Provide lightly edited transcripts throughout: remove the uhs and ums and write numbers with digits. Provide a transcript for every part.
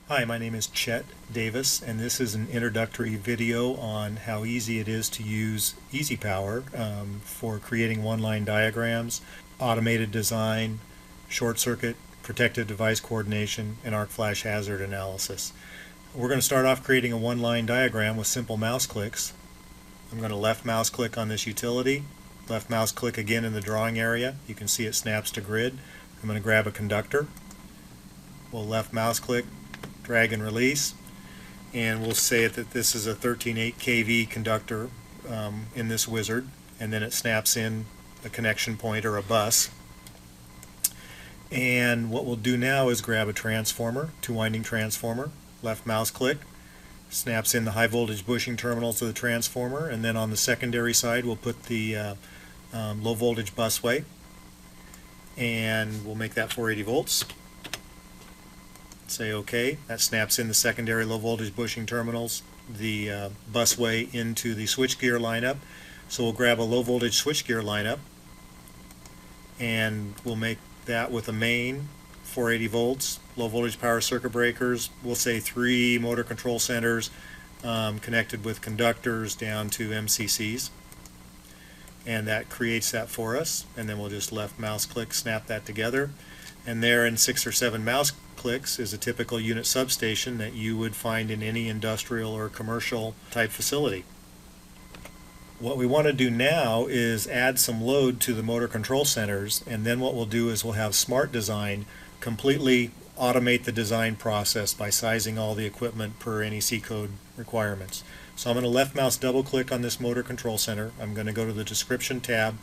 Hi, my name is Chet Davis, and this is an introductory video on how easy it is to use EasyPower for creating one-line diagrams, automated design, short circuit, protective device coordination, and arc flash hazard analysis. We're going to start off creating a one-line diagram with simple mouse clicks. I'm going to left mouse click on this utility, left mouse click again in the drawing area. You can see it snaps to grid. I'm going to grab a conductor. We'll left mouse click, drag and release, and we'll say that this is a 13.8 kV conductor in this wizard, and then it snaps in a connection point or a bus. And what we'll do now is grab a transformer, two-winding transformer, left mouse click, snaps in the high voltage bushing terminals of the transformer, and then on the secondary side we'll put the low voltage busway, and we'll make that 480 volts. Say OK. That snaps in the secondary low voltage bushing terminals, the busway into the switchgear lineup. So we'll grab a low voltage switchgear lineup, and we'll make that with a main 480 volts, low voltage power circuit breakers. We'll say 3 motor control centers connected with conductors down to MCCs, and that creates that for us. And then we'll just left mouse click, snap that together, and there in 6 or 7 mouse clicks is a typical unit substation that you would find in any industrial or commercial type facility. What we want to do now is add some load to the motor control centers, and then what we'll do is we'll have Smart Design completely automate the design process by sizing all the equipment per NEC code requirements. So I'm going to left mouse double click on this motor control center. I'm going to go to the description tab,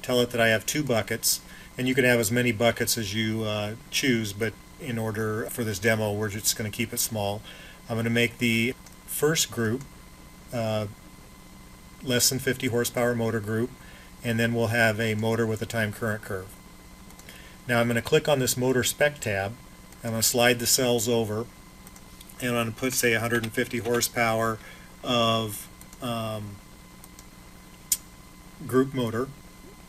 tell it that I have 2 buckets, and you can have as many buckets as you choose, but in order for this demo we're just going to keep it small. I'm going to make the first group less than 50 horsepower motor group, and then we'll have a motor with a time current curve. Now I'm going to click on this motor spec tab. I'm going to slide the cells over, and I'm going to put, say, 150 horsepower of group motor,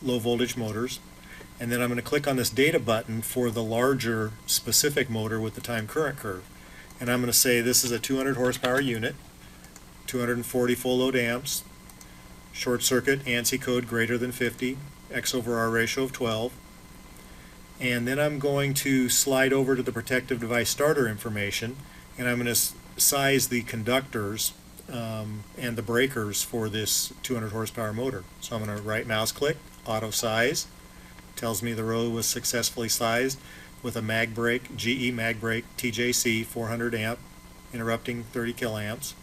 low voltage motors, and then I'm going to click on this data button for the larger specific motor with the time current curve, and I'm going to say this is a 200 horsepower unit, 240 full load amps, short circuit ANSI code greater than 50, X over R ratio of 12, and then I'm going to slide over to the protective device starter information, and I'm going to size the conductors and the breakers for this 200 horsepower motor. So I'm going to right mouse click, auto size, tells me the row was successfully sized with a mag brake, GE mag brake TJC 400 amp, interrupting 30 kiloamps,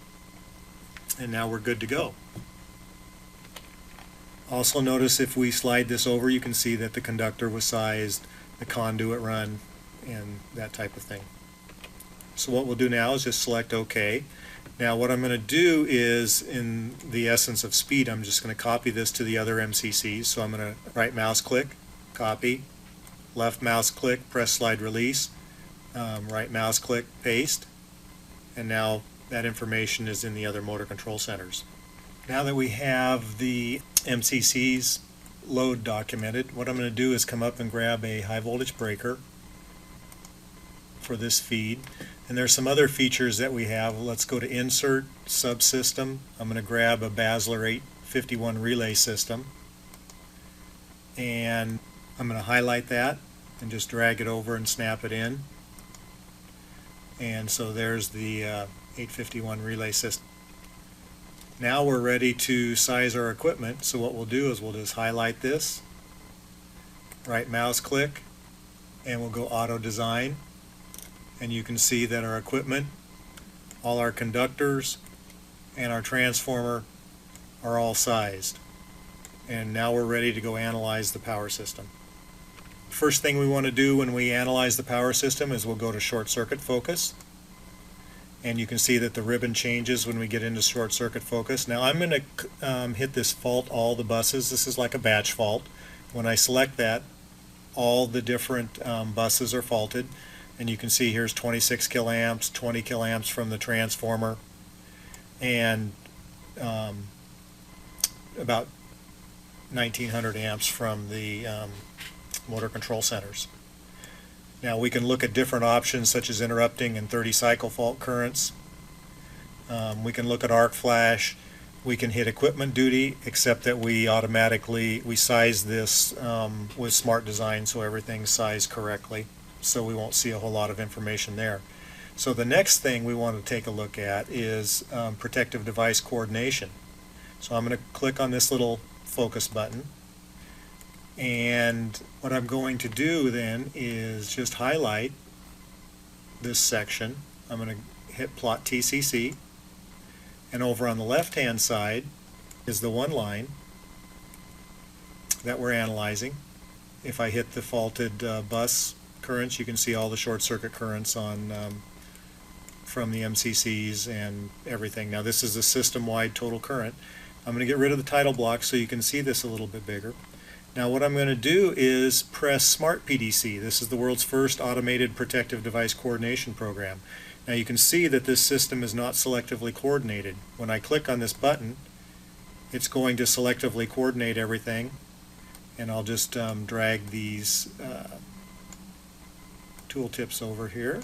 and now we're good to go. Also notice if we slide this over, you can see that the conductor was sized, the conduit run, and that type of thing. So what we'll do now is just select OK. Now what I'm going to do is, in the essence of speed, I'm just going to copy this to the other MCCs. So I'm going to right mouse click, copy, left mouse click, press slide release, right mouse click, paste, and now that information is in the other motor control centers. Now that we have the MCC's load documented, what I'm going to do is come up and grab a high voltage breaker for this feed. And there's some other features that we have. Let's go to Insert, Subsystem. I'm going to grab a Basler 851 relay system, and I'm going to highlight that and just drag it over and snap it in. And so there's the 851 relay system. Now we're ready to size our equipment, so what we'll do is we'll just highlight this, right mouse click, and we'll go auto design, and you can see that our equipment, all our conductors and our transformer are all sized. And now we're ready to go analyze the power system. First thing we want to do when we analyze the power system is we'll go to short circuit focus, and you can see that the ribbon changes when we get into short circuit focus. Now I'm going to hit this fault all the buses. This is like a batch fault. When I select that, all the different buses are faulted, and you can see here's 26 kiloamps, 20 kiloamps from the transformer, and about 1900 amps from the motor control centers. Now we can look at different options such as interrupting and 30 cycle fault currents. We can look at arc flash. We can hit equipment duty, except that we size this with smart design so everything's sized correctly, so we won't see a whole lot of information there. So the next thing we want to take a look at is protective device coordination. So I'm going to click on this little focus button, and what I'm going to do then is just highlight this section. I'm going to hit plot TCC, and over on the left hand side is the one line that we're analyzing. If I hit the faulted bus currents, you can see all the short circuit currents on from the MCCs and everything. Now this is a system-wide total current. I'm going to get rid of the title block so you can see this a little bit bigger. Now what I'm going to do is press Smart PDC. This is the world's first automated protective device coordination program. Now you can see that this system is not selectively coordinated. When I click on this button, it's going to selectively coordinate everything, and I'll just drag these tooltips over here,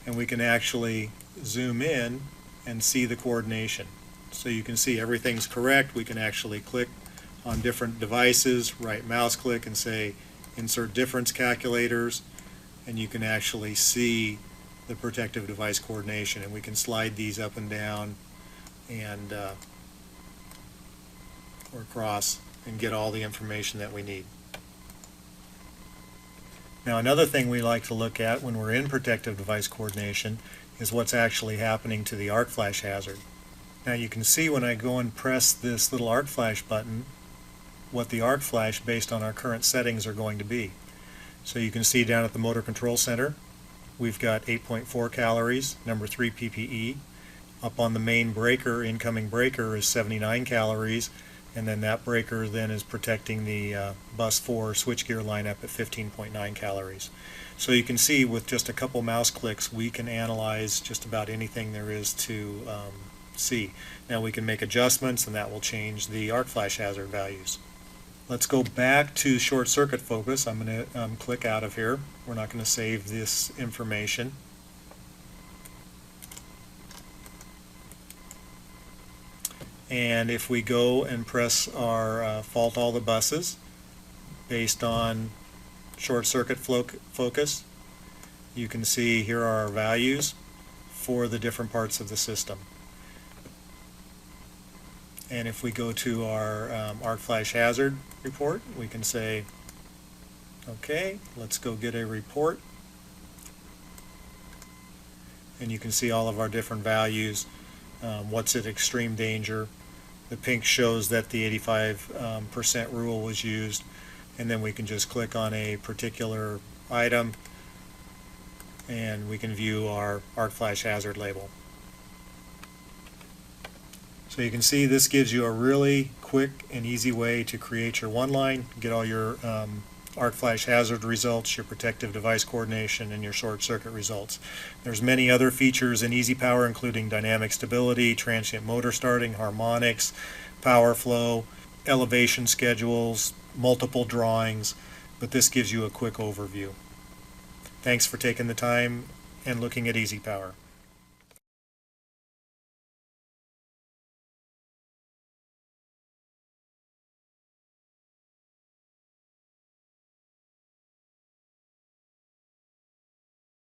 and we can actually zoom in and see the coordination. So you can see everything's correct. We can actually click on different devices, right mouse click and say insert difference calculators, and you can actually see the protective device coordination, and we can slide these up and down and or across and get all the information that we need. Now another thing we like to look at when we're in protective device coordination is what's actually happening to the arc flash hazard. Now you can see when I go and press this little arc flash button what the arc flash based on our current settings are going to be. So you can see down at the motor control center we've got 8.4 calories, number 3 PPE. Up on the main breaker, incoming breaker, is 79 calories, and then that breaker then is protecting the bus 4 switchgear lineup at 15.9 calories. So you can see with just a couple mouse clicks we can analyze just about anything there is to see. Now we can make adjustments, and that will change the arc flash hazard values. Let's go back to short circuit focus. I'm going to click out of here. We're not going to save this information. And if we go and press our fault all the buses based on short circuit focus, you can see here are our values for the different parts of the system. And if we go to our arc flash hazard report, we can say, okay, let's go get a report. And you can see all of our different values. What's at extreme danger. The pink shows that the 85% rule was used, and then we can just click on a particular item and we can view our arc flash hazard label. So you can see this gives you a really quick and easy way to create your one line, get all your arc flash hazard results, your protective device coordination, and your short circuit results. There's many other features in EasyPower, including dynamic stability, transient motor starting, harmonics, power flow, elevation schedules, multiple drawings, but this gives you a quick overview. Thanks for taking the time and looking at EasyPower.